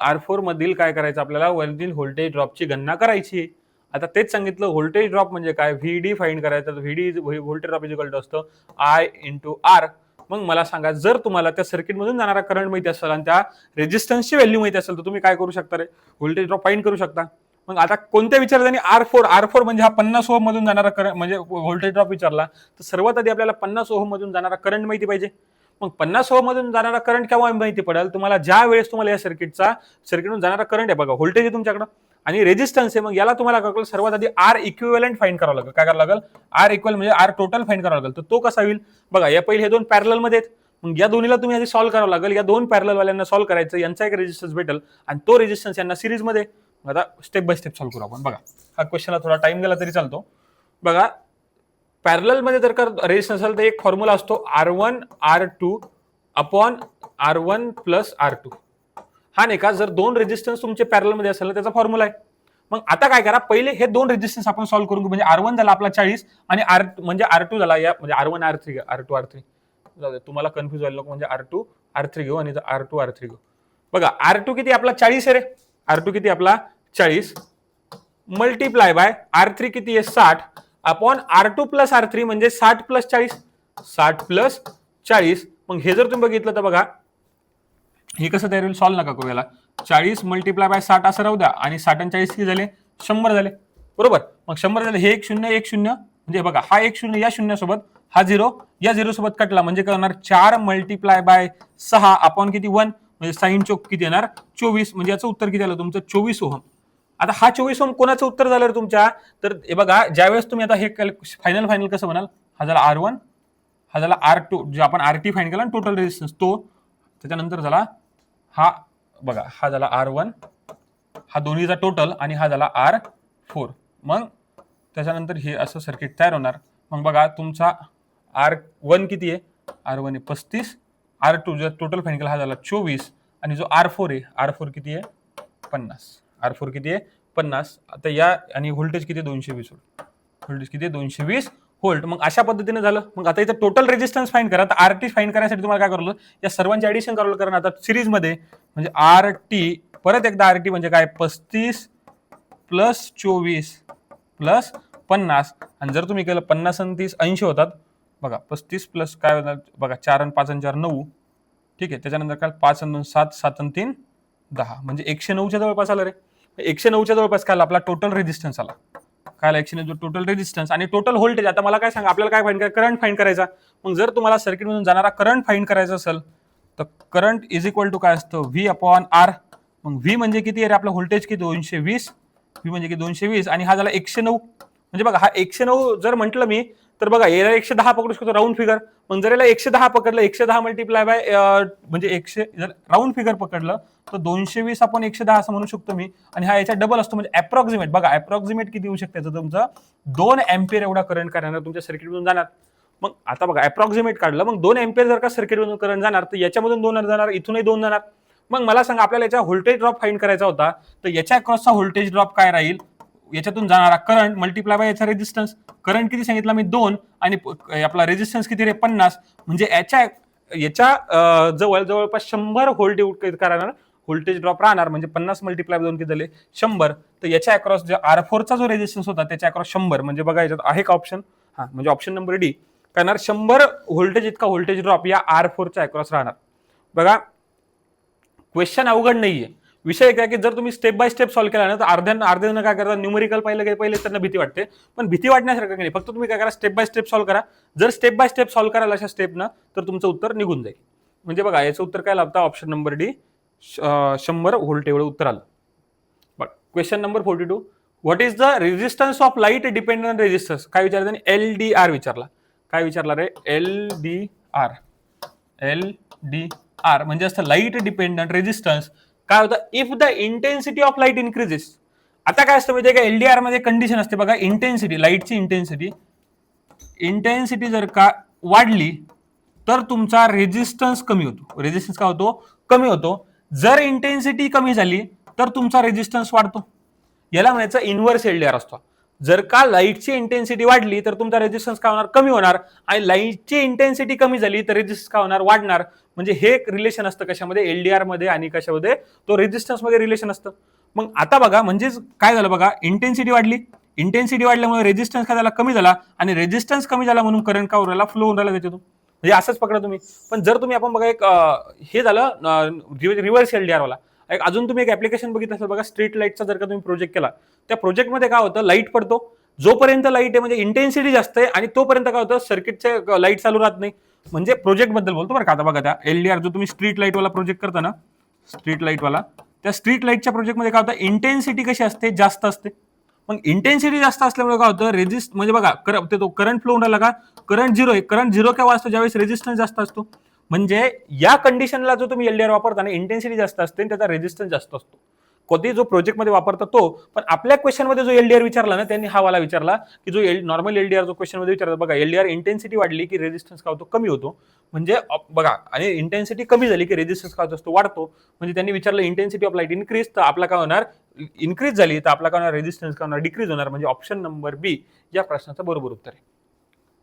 R4 मधील काय करायचं आपल्याला, वरील व्होल्टेज ड्रॉपची गणना करायची. आता तेच सांगितलं, व्होल्टेज ड्रॉप म्हणजे काय, व्हीडी फाइंड करायचं. VD voltage drop is equal to असतं I इंटू R. मग मला सांगा, जर तुम्हाला त्या सर्किट मधून जाणारा करंट माहिती असेल आणि त्या रेजिस्टन्सची व्हॅल्यू माहिती असेल तर तुम्ही काय करू शकता रे, व्होल्टेज ड्रॉप फाइंड करू शकता. मग आता कोणत्या विचारल्याने R4 म्हणजे हा 50 ओहम मधून जाणारा करंट म्हणजे व्होल्टेज ड्रॉप विचारला, तर सर्वात आधी आपल्याला 50 ओहम मधून जाणारा करंट माहिती पाहिजे. मग 50 ओहम मधून जाणारा करंट केव्हा माहिती पडेल तुम्हाला, ज्या वेळेस तुम्हाला या सर्किटमधून जाणारा करंट आहे बघा, व्होल्टेज आहे तुमच्याकडे आणि रेजिस्टन्स आहे. मग याला तुम्हाला काय करावं, सर्वात आधी R इक्विव्हॅलंट फाइंड करावं लागेल. काय करावं लागेल, R इक्वल म्हणजे R टोटल फाइंड करावं लागेल. तर तो कसा होईल बघा, या पहिले हे दोन पॅरलल मध्ये आहेत. मग या दोन्हीला तुम्ही आधी सॉल्व्ह करावं लागेल. या दोन पॅरलल वाल्यांना सॉल्व्ह करायचं, यांचा एक रेजिस्टन्स भेटेल आणि तो रेजिस्टन्स यांना सिरीज मध्ये. आता स्टेप बाय स्टेप सॉल्व्ह करू आपण. बघा, हा क्वेश्चनला थोडा टाइम गेला तरी चालतो. बघा, पॅरलल मध्ये जर का रेजिस्टन्स असेल तर एक फॉर्म्युला असतो R1 R2 upon R1 plus R2. हा नाही का, जर दोन रेजिस्टन्स तुमचे पॅरलल मध्ये असेल त्याचा फॉर्म्युला आहे. मग आता काय करा, पहिले हे दोन रेजिस्टन्स आपण सॉल्व्ह करून, म्हणजे R1 झाला आपला 40 आणि म्हणजे R2 झाला, या म्हणजे R1 R3 R2 R3 जाऊ दे, तुम्हाला कन्फ्युज व्हायला नको. म्हणजे R2 R3 घेऊ आणि R2 R3 घेऊ. बघा, R2 किती आपला 40 आहे रे, R2 किती आपला 40 मल्टिप्लाय बाय R3 किती आहे 60 अपॉन R2 प्लस R3 म्हणजे 60 प्लस 40, 60 प्लस 40. मग हे जर तुम्ही बघितलं तर बघा, हे कसं तयार होईल, सॉल्व्ह नका करू याला. 40 मल्टिप्लाय बाय 60 असं राहू द्या आणि 60 आणि 40 किती झाले, 100 झाले बरोबर. मग 100 झाले, हे एक शून्य म्हणजे बघा, हा एक शून्य या शून्यासोबत, हा 0 या 0 सोबत कटला म्हणजे काय होणार, 4 मल्टिप्लाय बाय 6 अपॉन किती 1 म्हणजे साइन चौक किती येणार 24. म्हणजे याचं उत्तर किती आलं तुमचं 24 ओहम. आता हा 24 ओहम कोणाचं उत्तर झालं रे तुमच्या, तर हे बघा, ज्यावेळेस तुम्ही आता हे फायनल कसं म्हणाल, हा झाला R1, हा झाला R2 जे आपण RT फाइंड केला टोटल रेजिस्टन्स तो, त्याच्यानंतर झाला हा बघा, हा झाला R1, हा दोन्हीचा टोटल आणि हा झाला R4. मग त्याच्यानंतर हे असं सर्किट तयार होणार. मग बघा, तुमचा R1 किती आहे, R1 आहे 35, R2 जो टोटल फाइंड केला हा झाला 24 आणि जो R4 आहे, R4 किती आहे 50, R4 किती आहे 50. आता या आणि व्होल्टेज किती 220 व्होल्ट, व्होल्टेज किती 220 व्होल्ट. मग अशा पद्धतीने झालं. मग आता इथं टोटल रेजिस्टन्स फाइंड करा. तर RT फाइंड करायसाठी तुम्हाला काय करावं, या सर्वांचे ऍडिशन करावं, कारण आता सिरीज मध्ये म्हणजे RT परत एकदा RT म्हणजे काय 35 प्लस 24 प्लस 50. आणि जर तुम्ही केलं 50 आणि 30 80 होतात बघा, 35 प्लस काय होणार बघा, 4 आणि 5 आणि 4 9, ठीक आहे. त्याच्यानंतर काय 5 आणि 2 7, 7 आणि 3 10 म्हणजे 109च्या जवळपास आलं रे. 109च्या जवळपास काय आपला टोटल रेजिस्टन्स आला, काय 109 टोटल रेजिस्टन्स आणि टोटल व्होल्टेज. आता मला काय सांगा, आपल्याला काय फाइंड करायचं, करंट फाइंड करायचा. मग जर तुम्हाला सर्किट मधून जाणारा करंट फाइंड करायचा असेल तर करंट इज इक्वल टू काय असतं, V अपॉन R. मग V म्हणजे किती आहे आपलं व्होल्टेज किती 220, V म्हणजे किती 220 आणि हा झाला 109. म्हणजे बघा, हा 109 जर म्हटलं मी तर बघा, याला 110 पकडू शकतो राऊंड फिगर. मग जर याला 110 पकडलं, 110 मल्टिप्लाय बाय म्हणजे 100 जर राऊंड फिगर पकडलं तर 220 आपण 110 असं म्हणू शकतो मी. आणि हा याच्या डबल असतो म्हणजे अप्रॉक्सिमेट. बघा, अप्रॉक्सिमेट किती येऊ शकते, तुमचं 2 अँपियर एवढा करंट करणार तुमच्या सर्किटमधून जाणार. मग आता बघा, अप्रॉक्सिमेट काढलं, मग 2 अँपियर जर का सर्किटमधून करंट जाणार तर याच्यामधून 2 जाणार, इथूनही 2 जाणार. मग मला सांगा, आपल्याला याचा व्होल्टेज ड्रॉप फाइंड करायचा होता, तर याच्या अक्रॉसचा व्होल्टेज ड्रॉप काय राहील, याच्यातून जाणारा करंट मल्टिप्लाय बाय याचा रेजिस्टन्स. करंट किती सांगितला मी 2 आणि आपला रेजिस्टन्स किती रे 50. म्हणजे याच्या जवळपास 100 व्होल्ट करणार व्होल्टेज ड्रॉप राहणार. म्हणजे 50 मल्टिप्लाय 2 किती झाले 100. तर याच्या अक्रॉस जो R4 चा जो रेजिस्टन्स होता त्याच्या अक्रॉस 100. म्हणजे बघा, याच्यात आहे का ऑप्शन, हा म्हणजे ऑप्शन नंबर डी करणार 100 व्होल्टेज इतका व्होल्टेज ड्रॉप या R4 च्या अक्रॉस राहणार. बघा, क्वेश्चन अवघड नाहीये. विषय काय की जर तुम्ही स्टेप बाय स्टेप सॉल्व्ह केला ना तर अर्ध्यानं काय करतात, न्यूमेरिकल पहिले त्यांना भीती वाटते. पण भीती वाटण्यासारखं नाही, फक्त तुम्ही काय करा, स्टेप बाय स्टेप सॉल्व्ह करा. जर स्टेप बाय स्टेप सॉल्व्ह कराल अशा स्टेपनं तर तुमचं उत्तर निघून जाईल. म्हणजे बघा, याचं उत्तर काय लागतं, ऑप्शन नंबर डी 100 व्होल्ट एवढं उत्तर आलं. बघ, question number 42. What is the resistance of light dependent resistance. काय विचारलं, LDR विचारला. काय विचारला रे, LDR. LDR म्हणजे असतं लाईट डिपेंडंट रेजिस्टन्स. काय होतं, if the intensity of light increases. आता काय असतं माहितीये का, एलडीआर मध्ये कंडिशन असते बघा, इंटेन्सिटी, लाईटची इंटेन्सिटी जर का वाढली तर तुमचा रेजिस्टन्स कमी होतो. रेजिस्टन्स काय होतो, कमी होतो. जर इंटेन्सिटी कमी झाली तर तुमचा रेजिस्टन्स वाढतो. याला म्हणायचं इन्व्हर्स एलडीआर असतो. जर का लाईटची इंटेन्सिटी वाढली तर तुमचा रेजिस्टन्स काय होणार, कमी होणार. आणि लाईटची इंटेन्सिटी कमी झाली तर रेजिस्टन्स काय होणार, वाढणार. म्हणजे हे रिलेशन असतं कशामध्ये, एलडीआर मध्ये आणि कशामध्ये, तो रेजिस्टन्स मध्ये रिलेशन असतं. मग आता बघा, म्हणजेच काय झालं बघा, इंटेन्सिटी वाढली, इंटेन्सिटी वाढल्यामुळे रेजिस्टन्स काय झाला, कमी झाला. आणि रेजिस्टन्स कमी झाला म्हणून करंट का उरायला, फ्लो होऊन राहिला त्याच्यातून. म्हणजे असंच पकडा तुम्ही. पण जर तुम्ही आपण बघा एक हे झालं रिव्हर्स एलडीआर वाला, अजून तुम्ही एक ऍप्लिकेशन बघितलं असेल बघा, स्ट्रीट लाईटचा जर का तुम्ही प्रोजेक्ट केला, त्या प्रोजेक्टमध्ये काय होतं, लाईट पडतो, जोपर्यंत लाईट आहे म्हणजे इंटेन्सिटी जास्त आहे आणि तोपर्यंत काय होतं, सर्किटचे लाईट चालू राहत नाही. म्हणजे प्रोजेक्ट बद्दल बोलतो बरं का. आता बघा त्या एलडीआर जो तुम्ही स्ट्रीट लाईट वाला प्रोजेक्ट करता ना, स्ट्रीट लाईट वाला, त्या स्ट्रीट लाईटच्या प्रोजेक्टमध्ये काय होतं, इंटेन्सिटी कशी असते, जास्त असते. मग इंटेन्सिटी जास्त असल्यामुळे काय होतं, रेजिस्ट म्हणजे बघा तो करंट फ्लो होऊन राहिला का, करंट झिरो आहे. करंट झिरो केव्हा असतो, ज्यावेळेस रेजिस्टन्स जास्त असतो. म्हणजे या कंडिशनला जो तुम्ही एलडीआर वापरता, इंटेन्सिटी जास्त असते त्याचा रेजिस्टन्स जास्त असतो. कधी जो प्रोजेक्ट मध्ये वापरता तो. पण आपल्या क्वेश्चन मध्ये जो एलडीआर विचारला ना, त्यांनी हा वाला विचारला की जो नॉर्मल एलडीआर जो क्वेश्चन मध्ये विचारला बघा, एलडीआर इंटेन्सिटी वाढली की रेजिस्टन्स काय होतो, कमी होतो. म्हणजे बघा, आणि इंटेन्सिटी कमी झाली की रेजिस्टन्स काय असतो, वाढतो. म्हणजे त्यांनी विचारलं इंटेन्सिटी ऑफ लाईट इन्क्रीज, तर आपला काय होणार, इन्क्रीज झाली तर आपला काय होणार, रेजिस्टन्स काय होणार, डिक्रीज होणार. म्हणजे ऑप्शन नंबर बी या प्रश्नाचं बरोबर उत्तर आहे.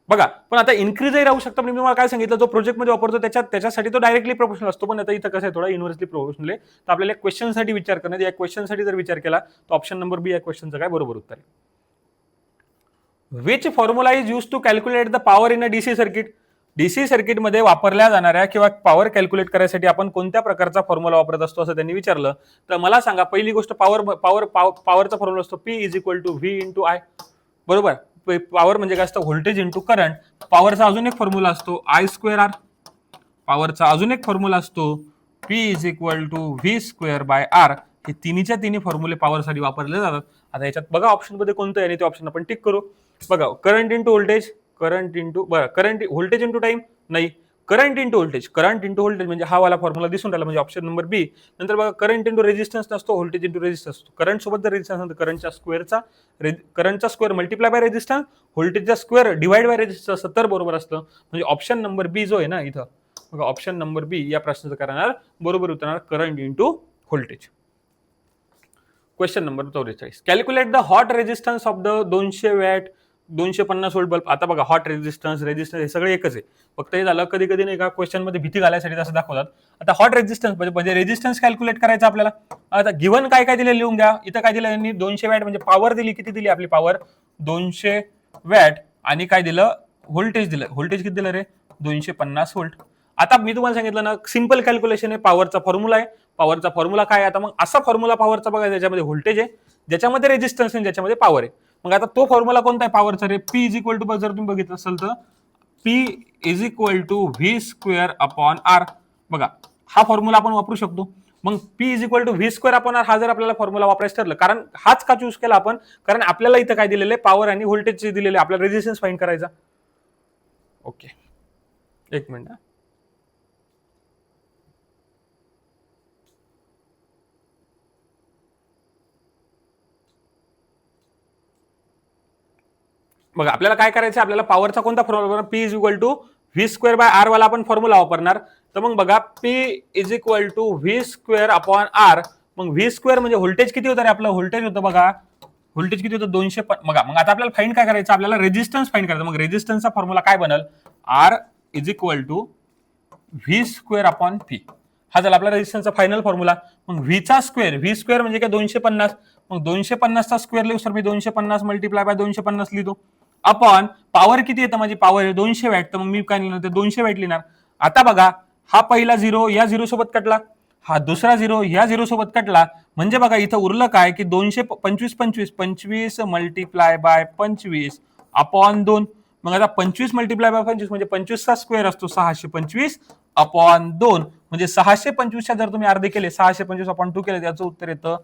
बघा, पण आता इन्क्रीजही राहू शकतं. पण मी तुम्हाला काय सांगितलं, जो प्रोजेक्ट मध्ये वापरतो त्याच्यासाठी तो डायरेक्टली प्रोपोर्शनल असतो. पण आता इथं कसं आहे, थोडा युनिव्हर्सली प्रोपोर्शनल आहे. तर आपल्याला क्वेश्चन साठी विचार करणं, या क्वेश्चन साठी जर विचार केला तर ऑप्शन नंबर बी या क्वेश्चनचं काय बरोबर उत्तर आहे. Which formula is use to calculate the power in a DC circuit. DC सर्किटमध्ये वापरल्या जाणाऱ्या किंवा पॉवर कॅल्क्युलेट करायसाठी आपण कोणत्या प्रकारचा फॉर्म्युला वापरत असतो असं त्यांनी विचारलं. तर मला सांगा, पहिली गोष्ट पॉवरचा फॉर्म्युला असतो P is equal to V into I. बरोबर. पॉवर म्हणजे काय असतं, व्होल्टेज इंटू करंट. पॉवरचा अजून एक फॉर्म्युला असतो I स्क्वेअर आर. पॉवरचा अजून एक फॉर्म्युला असतो P is equal to V square by R. हे तिन्हीच्या तिन्ही फॉर्म्युले पॉवरसाठी वापरले जातात. आता याच्यात बघा ऑप्शन मध्ये कोणतं आहे आणि ते ऑप्शन आपण टिक करू. बघा, current into voltage, current into current voltage into time नाही, करंट इंटू व्होल्टेज म्हणजे हा वाला फॉर्म्युला दिसून राहिला, म्हणजे ऑप्शन नंबर बी. नंतर बघा, करंट इंटू रेजिस्टन्स नसतो, व्होल्टेज इंटू रेजिस्टन्स असतो. करंट सोबत जर रेजिस्टन्स असतो, करंटचा स्क्वेअर मल्टिप्लाय बाय रेजिस्टन्स, व्होल्टेजचा स्क्वेअर डिवाइड बाय रेजिस्टन्स असतं, तर बरोबर असतं. म्हणजे ऑप्शन नंबर बी जो आहे ना इथं बघा, ऑप्शन नंबर बी या प्रश्नाचं करणार बरोबर उतरणार, current into voltage. Question number 44. Calculate the hot resistance of the 200 watt 250 volt bulb. आता बघा, हॉट रेजिस्टन्स हे सगळे एकच आहे. फक्त हे झालं कधी कधी नाही का, क्वेश्चन मध्ये भीती घालायसाठी असं दाखवतात. आता हॉट रेजिस्टन्स म्हणजे रेजिस्टन्स कॅल्क्युलेट करायचं आपल्याला. आता गिव्हन काय काय दिलं लिहून घ्या. इथं काय दिलं यांनी, 200 वॅट म्हणजे पॉवर दिली, किती दिली आपली पॉवर, 200 वॅट. आणि काय दिलं, व्होल्टेज दिलं. व्होल्टेज किती दिलं रे, 250 व्होल्ट. आता मी तुम्हाला सांगितलं ना, सिंपल कॅल्क्युलेशन आहे, पॉवरचा फॉर्म्युला आहे. पॉवरचा फॉर्म्युला काय, आता मग असा फॉर्म्युला पॉवरचा बघा, ज्याच्यामध्ये व्होल्टेज आहे, ज्याच्यामध्ये रेजिस्टन्स आहे, ज्याच्यामध्ये पॉवर आहे. मग आता तो फॉर्म्युला कोणता आहे पॉवरचा रे, P इज इक्वल टू, जर तुम्ही बघितलं असेल तर P is equal to V square upon R. बघा, हा फॉर्म्युला आपण वापरू शकतो. मग P is equal to V square upon R हा जर आपल्याला फॉर्म्युला वापरायचं ठरलं, कारण हाच का चूज केला आपण, कारण आपल्याला इथं काय दिलेलं आहे, पॉवर आणि व्होल्टेज दिलेले, आपल्याला रेजिस्टन्स फाइंड करायचा. ओके, एक मिनिट. बघा, आपल्याला काय करायचं, आपल्याला पॉवरचा कोणता formula, P is equal to V square by R वाला आपण फॉर्म्युला वापरणार. तर मग बघा, P is equal to V square upon R. मग व्ही स्क्वेअर म्हणजे व्होल्टेज किती होतं रे, आपलं व्होल्टेज होतं बघा, व्होल्टेज किती होतं, 200. बघा, मग आता आपल्याला फाइंड काय करायचं, आपल्याला रेजिस्टन्स फाइंड करायचं. मग रेजिस्टन्सचा फॉर्म्युला काय बनल, R is equal to V square upon P. हा झाला आपला रेजिस्टन्सचा फायनल फॉर्म्युला. मग व्हीचा स्क्वेअर, व्ही स्क्वेअर म्हणजे काय, 250. मग 250चा स्क्वेअर लिहू सर मी, 250 मल्टिप्लाय बाय 250 लिहितो, अपॉन पॉवर किती येतं, माझी पॉवर 200 वॅट. तर मग मी काय लिहिणार, 200 वॅट लिहिणार. आता बघा, हा पहिला झिरो या झिरो सोबत कटला, हा दुसरा झिरो या झिरो सोबत कटला. म्हणजे बघा, इथं उरलं काय की 25 मल्टिप्लाय बाय 25 अपॉन 2. मग आता 25 मल्टिप्लाय बाय 25 म्हणजे 25चा स्क्वेअर असतो 625 अपॉन 2. म्हणजे 625च्या जर तुम्ही अर्धे केले, 625 अपॉन 2 केले, त्याचं उत्तर येतं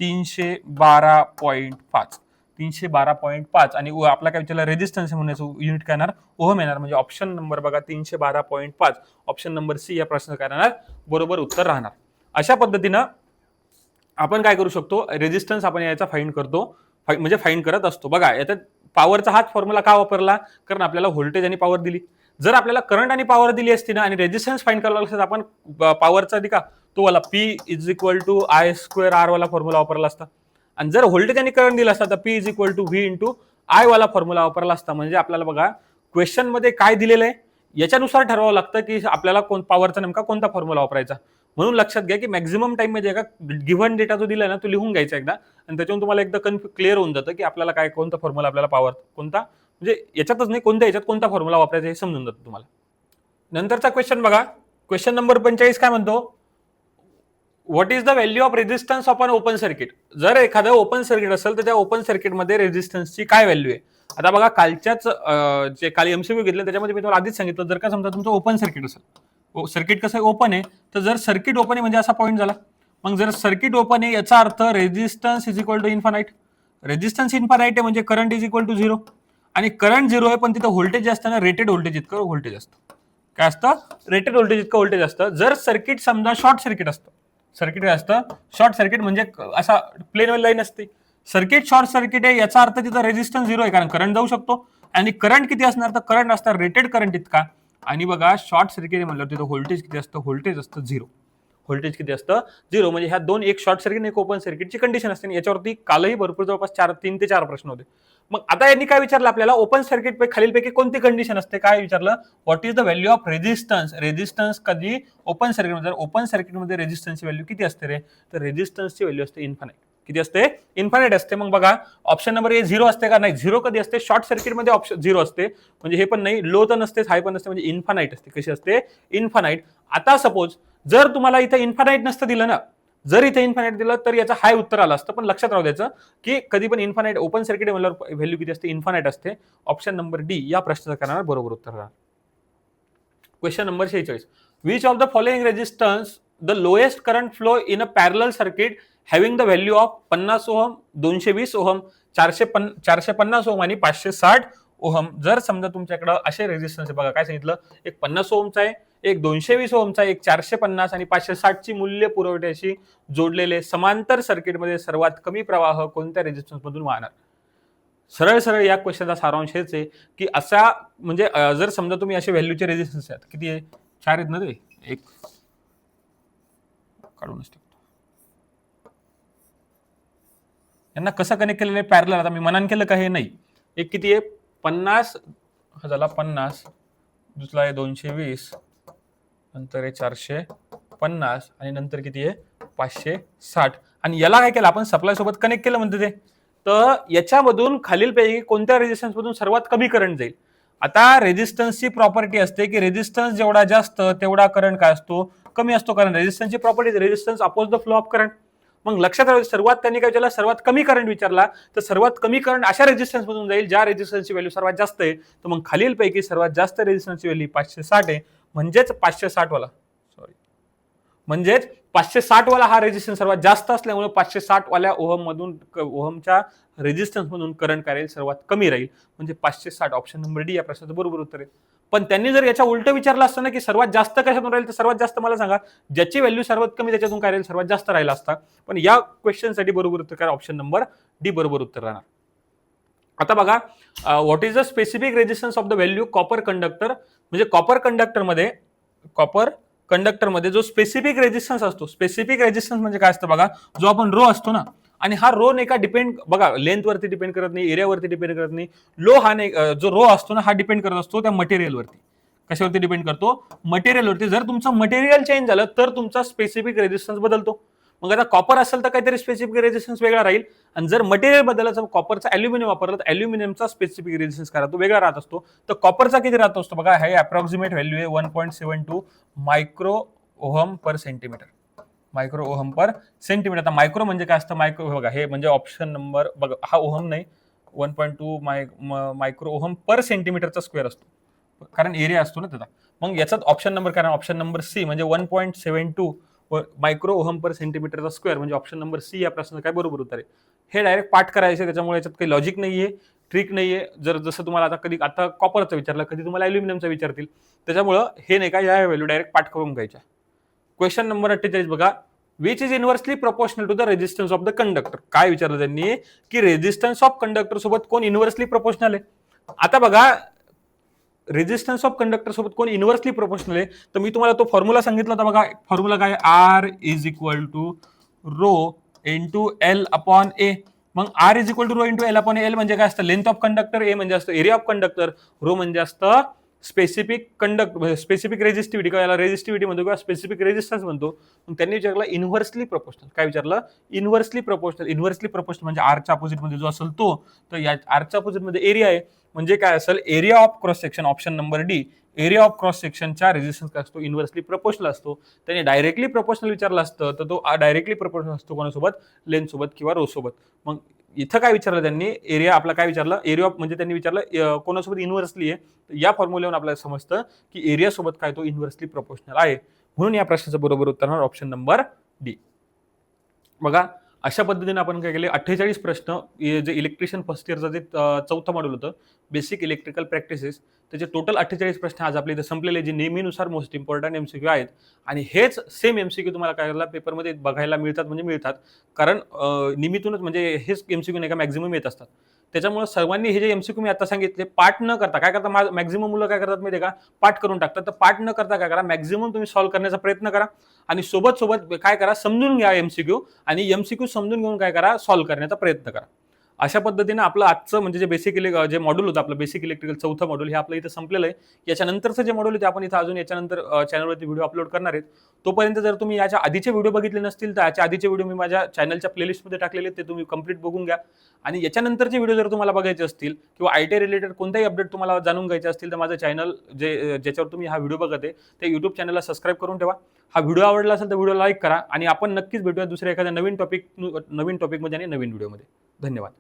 312.5. 312.5. आणि आपला काय विचारलं, रेजिस्टन्स म्हणण्याचं युनिट काय येणार, ओहम येणार. म्हणजे ऑप्शन नंबर बघा 312.5, ऑप्शन नंबर सी या प्रश्न काय राहणार, बरोबर उत्तर राहणार. अशा पद्धतीनं आपण काय करू शकतो, रेजिस्टन्स आपण याचा फाइंड करतो, म्हणजे फाइंड करत असतो. बघा याच्यात पॉवरचा हाच फॉर्म्युला का वापरला, कारण आपल्याला व्होल्टेज आणि पॉवर दिली. जर आपल्याला करंट आणि पॉवर दिली असती ना आणि रेजिस्टन्स फाइंड करायला असतं, आपण पॉवरचा का तो वाला P is equal to I square R वाला फॉर्म्युला वापरला असता. आणि जर व्होल्टेज आणि करंट दिला असता तर P is equal to V into I वाला फॉर्म्युला वापरला असता. म्हणजे आपल्याला बघा क्वेश्चन मध्ये काय दिलेलं आहे याच्यानुसार ठरवावं लागतं की आपल्याला पॉवरचा नेमका कोणता फॉर्म्युला वापरायचा. म्हणून लक्षात घ्या की मॅक्झिमम टाइम मध्ये का गिव्हन डेटा जो दिला ना तो लिहून घ्यायचा एकदा, आणि त्याच्यावरून तुम्हाला एकदा क्लिअर होऊन जातं की आपल्याला काय कोणता फॉर्म्युला आपल्याला पॉवर कोणता, म्हणजे याच्यातच नाही कोणत्या याच्यात कोणता फॉर्म्युला वापरायचा हे समजून जातं तुम्हाला. नंतरचा क्वेश्चन बघा, क्वेश्चन नंबर 45 काय म्हणतो, what is the value of resistance of an open circuit. जर एखादं ओपन सर्किट असेल तर त्या ओपन सर्किटमध्ये रेजिस्टन्सची काय व्हॅल्यू आहे. आता बघा कालच्याच जे काल एमसीक्यू घेतले त्याच्यामध्ये मी तुम्हाला आधीच सांगितलं, जर का समजा तुमचं ओपन सर्किट असेल, सर्किट कसं ओपन आहे, तर जर सर्किट ओपन आहे म्हणजे असा पॉईंट झाला. मग जर सर्किट ओपन आहे याचा अर्थ resistance is equal to infinite. Resistance infinite आहे म्हणजे करंट इज इक्वल टू 0, आणि करंट 0 आहे पण तिथं व्होल्टेज जे असतं ना रेटेड व्होल्टेज इतकं व्होल्टेज असतं. काय असतं, रेटेड व्होल्टेज इतकं व्होल्टेज असतं. जर सर्किट समजा शॉर्ट सर्किट असतं, सर्किट काय असतं, शॉर्ट सर्किट म्हणजे असा प्लेन लाईन असते, सर्किट शॉर्ट सर्किट आहे याचा अर्थ तिथं रेजिस्टन्स 0 आहे कारण करंट जाऊ शकतो. आणि करंट किती असणार, तर करंट असणार रेटेड करंट इतका. आणि बघा शॉर्ट सर्किट म्हणलं तिथं व्होल्टेज किती असतं, व्होल्टेज असतं 0. व्होल्टेज किती असतं, 0. म्हणजे ह्या दोन, एक शॉर्ट सर्किट एक ओपन सर्किटची कंडिशन असते. याच्यावरती कालही भरपूर जवळपास 3 ते 4 प्रश्न होते. मग आता यांनी काय विचारलं आपल्याला, ओपन सर्किट खालीलपैकी कोणती कंडिशन असते, काय विचारलं, what is the value of resistance. Resistance कधी ओपन सर्किटमध्ये, ओपन सर्किटमध्ये रेजिस्टन्सची व्हॅल्यू किती असते रे, तर रेजिस्टन्सची व्हॅल्यू असते इन्फानाइट. किती असते, इन्फानाइट असते. मग बघा ऑप्शन नंबर ए 0 असते का, नाही 0 कधी असते, शॉर्ट सर्किटमध्ये ऑप्शन 0 असते. म्हणजे हे पण नाही, लो तर नसते, हाय पण नसते, म्हणजे इन्फानाइट असते. कशी असते, इन्फानाइट. आता सपोज जर तुम्हाला इथं इन्फानाइट नसतं दिलं ना, जर इथे इन्फानाइट दिलं तर याचं हाय उत्तर आलं असतं. पण लक्षात राहू द्यायचं की कधी पण इन्फानाइट ओपन सर्किट म्हणल्यावर व्हॅल्यू किती असते, इन्फानाइट असते. ऑप्शन नंबर डी या प्रश्नाचं करणार बरोबर उत्तर राहणार. Question number 46, which of the following resistance the lowest current flow in a parallel circuit having the value of 50 ohm, 220 ohm, 450 ohm आणि 560 ओहम. जर समजा तुमच्याकडे असे रेजिस्टन्स आहे, बघा काय सांगितलं, एक 50 ओहमचा आहे, एक 220 ओहमचा, एक 450 आणि 560 ची मूल्य पुरवठ्याशी जोडलेले समांतर सर्किटमध्ये सर्वात कमी प्रवाह कोणत्या रेजिस्टन्स मधून वाहणार. सरळ सरळ या क्वेश्चनचा सारांश हेच आहे की असा म्हणजे जर समजा तुम्ही असे व्हॅल्यूचे रेजिस्टन्स आहेत, किती आहे, 4 आहेत ना, ते एक काढूनच टाकतो. यांना कसं कनेक्ट केलेलं आहे पॅरलल, आता मी मनान केलं का हे नाही. एक किती आहे 50 हा झाला 50, दुसरा आहे 220, नंतर आहे 450 आणि नंतर किती आहे 560. आणि याला काय केलं आपण, सप्लाय सोबत कनेक्ट केलं म्हणते ते. तर याच्यामधून खालीलपैकी कोणत्या रेजिस्टन्स मधून सर्वात कमी करंट जाईल. आता रेजिस्टन्सची प्रॉपर्टी असते की रेजिस्टन्स जेवढा जास्त तेवढा करंट काय असतो, कमी असतो. कारण रेजिस्टन्सची property resistance oppose the flow of current. मग लक्षात राहू, सर्वात त्यांनी काय विचारलं, सर्वात कमी करंट विचारला. तर सर्वात कमी करंट अशा रेजिस्टन्स मधून जाईल ज्या रेजिस्टन्सची व्हॅल्यू सर्वात जास्त आहे. तर मग खालीलपैकी सर्वात जास्त रेजिस्टन्सची व्हॅल्यू 560 आहे. म्हणजेच 560 वाला, सॉरी, म्हणजेच 560 वाला हा रेजिस्टन्स सर्वात जास्त असल्यामुळे 560 वाल्या ओहम मधून, ओहमच्या रेजिस्टन्स मधून करंट काय राहील, सर्वात कमी राहील. म्हणजे 560. ऑप्शन नंबर डी या प्रश्नाचं बरोबर उत्तर आहे. पण त्यांनी जर याच्या उलट विचारलं असतं ना की सर्वात जास्त कशातून राहील, तर सर्वात जास्त मला सांगा ज्याची व्हॅल्यू सर्वात कमी त्याच्यातून काय राहील, सर्वात जास्त राहिला असता. पण या क्वेश्चनसाठी बरोबर उत्तर काय, ऑप्शन नंबर डी बरोबर उत्तर राहणार. आता बघा, what is the specific resistance of the value copper conductor. म्हणजे कॉपर कंडक्टरमध्ये जो स्पेसिफिक रेजिस्टन्स असतो, स्पेसिफिक रेजिस्टन्स म्हणजे काय असतं बघा, जो आपण रो असतो ना, आणि हा रो नाही का डिपेंड, बघा लेंथ वरती डिपेंड करत नाही, एरियावरती डिपेंड करत नाही. लो हा नाही, जो रो असतो ना हा डिपेंड करत असतो त्या मटेरियलवरती. कशावरती डिपेंड करतो, मटेरियलवरती. जर तुमचं मटेरियल चेंज झालं तर तुमचा स्पेसिफिक रेजिस्टन्स बदलतो. मग आता कॉपर असेल तर काहीतरी स्पेसिफिक रेजिस्टन्स वेगळा राहील, आणि जर मटेरियल बदलायचं कॉपरचा अल्युमिनियम वापरलं तर अल्युमिनियमचा स्पेसिफिक रेजिस्टन्स करा तो वेगळा राहत असतो. तर कॉपरचा किती राहत असतो बघा, हे अप्रॉक्सिमेट व्हॅल्यू आहे 1.72 मायक्रो ओहम पर सेंटीमीटर. मायक्रो ओहम पर सेंटीमीटर. आता मायक्रो म्हणजे काय असतं, मायक्रो बघा हे म्हणजे ऑप्शन नंबर बघा, हा ओहम नाही, 1.2 मायक्रो ओहम पर सेंटीमीटरचा स्क्वेअर असतो, कारण एरिया असतो ना त्याचा. मग याचाच ऑप्शन नंबर काय, ऑप्शन नंबर सी म्हणजे 1.72 मायक्रो ओहम पर सेंटीमीटरचा स्क्वेअर. म्हणजे ऑप्शन नंबर सी या प्रश्नाचं काय बरोबर उत्तर आहे. हे डायरेक्ट पाठ करायचं, त्याच्यामुळे याच्यात काही लॉजिक नाहीये, ट्रिक नाहीये. जर जसं तुम्हाला आता कधी आता कॉपरचं विचारलं, कधी तुम्हाला अल्युमिनियमचं विचारतील, त्याच्यामुळं हे नाही का या व्हॅल्यू डायरेक्ट पाठ करून घ्यायच्या. क्वेश्चन नंबर 48 बघा, which is inversely proportional to the resistance of the conductor. काय विचारलं त्यांनी की रेजिस्टन्स ऑफ कंडक्टर सोबत कोण इनव्हर्सली प्रोपोर्शनल आहे. आता बघा रेजिस्टन्स ऑफ कंडक्टर सोबत कोण इनव्हर्सली प्रोपोर्शनल आहे, तर मी तुम्हाला तो फॉर्म्युला सांगितला होता बघा. फॉर्म्युला काय, R is equal to rho into L upon A. मग R is equal to rho into L upon L म्हणजे काय असतं, लेंथ ऑफ कंडक्टर, ए म्हणजे असतं एरिया ऑफ कंडक्टर, रो म्हणजे असतं स्पेसिफिक स्पेसिफिक रेजिस्टिव्हिटी किंवा याला रेजिस्टिव्हिटी म्हणतो किंवा स्पेसिफिक रेजिस्टन्स म्हणतो. मग त्यांनी विचारलं इनव्हर्सली प्रोपोर्शनल. काय विचारलं, इनव्हर्सली प्रोपोर्शनल. इनव्हर्सली प्रोपोर्शनल म्हणजे आरच्या अपोजिट मध्ये जो असेल तो, तर या आरच्या अपोजिट मध्ये एरिया आहे म्हणजे काय असेल, area of cross section, option number D, area of cross सेक्शनच्या रेजिस्टन्स काय असतो, इनव्हर्सली प्रोपोर्शनल असतो. त्याने डायरेक्टली प्रोपोर्शनल विचारलं असतं तर तो डायरेक्टली प्रोपोर्शनल असतो कोणासोबत, लेंथ सोबत किंवा रो सोबत. मग इथं काय विचारलं त्यांनी, एरिया आपला काय विचारलं, एरिया ऑफ म्हणजे त्यांनी विचारलं कोणासोबत इनव्हर्सली आहे. या फॉर्म्युल्यावरून आपल्याला समजतं की एरिया सोबत काय तो इनव्हर्सली प्रोपोर्शनल आहे. म्हणून या प्रश्नाचं बरोबर उत्तर होणार ऑप्शन नंबर डी. बघा अशा पद्धतीने आपण काय केले 48 प्रश्न, जे इलेक्ट्रिशियन फर्स्ट इयरचं जे चौथं मॉड्यूल होतं बेसिक इलेक्ट्रिकल प्रॅक्टिसेस, त्याचे टोटल 48 प्रश्न आज आपल्या इथे संपलेले, जे नेहमीनुसार मोस्ट इम्पॉर्टंट एमसीक्यू आहेत. आणि हेच सेम एमसीक्यू तुम्हाला काय पेपरमध्ये बघायला मिळतात, म्हणजे मिळतात कारण निमित्तूनच म्हणजे हेच एमसीक्यू नाही का मॅक्झिमम येत असतात. त्याच्यामुळे सर्वांनी हे जे एमसीक्यू मी आता सांगितले पाठ न करता काय करता, मॅक्झिमम मुलं काय करतात माहिती आहे का, पाठ करून टाकतात. तर पाठ न करता काय करा, मॅक्झिमम तुम्ही सॉल्व्ह करण्याचा प्रयत्न करा आणि सोबत सोबत काय करा, समजून घ्या एमसीक्यू, आणि एमसीक्यू समजून घेऊन काय करा, सॉल्व्ह करण्याचा प्रयत्न करा. अशा पद्धतीने आपलं आजचं म्हणजे जे बेसिक जे मॉड्यूल होतं आपलं बेसिक इलेक्ट्रिकल चौथं मॉड्यूल हे आपलं इथं संपलेलं आहे. याच्यानंतरचं जे मॉड्यूल आहे ते आपण इथं अजून याच्यानंतर चॅनलवरती व्हिडिओ अपलोड करणार आहेत. तोपर्यंत जर तुम्ही याच्या आधीचे व्हिडिओ बघितले नसतील तर याच्या आधीचे व्हिडिओ मी माझ्या चॅनलच्या प्लेलिस्टमध्ये टाकलेले, ते तुम्ही कंप्लीट बघून घ्या. आणि याच्यानंतरचे व्हिडिओ जर तुम्हाला बघायचे असतील किंवा आयटी रिलेटेड कोणताही अपडेट तुम्हाला जाणून घ्यायचे असतील तर माझं चॅनल ज्याच्यावर तुम्ही हा व्हिडिओ बघत आहे ते युट्यूब चॅनलला सबस्क्राईब करून ठेवा. हा व्हिडिओ आवडला असेल तर व्हिडिओ लाईक करा आणि आपण नक्कीच भेटूया दुसऱ्या एखाद्या नवीन टॉपिकमध्ये आणि नवीन व्हिडिओमध्ये. धन्यवाद.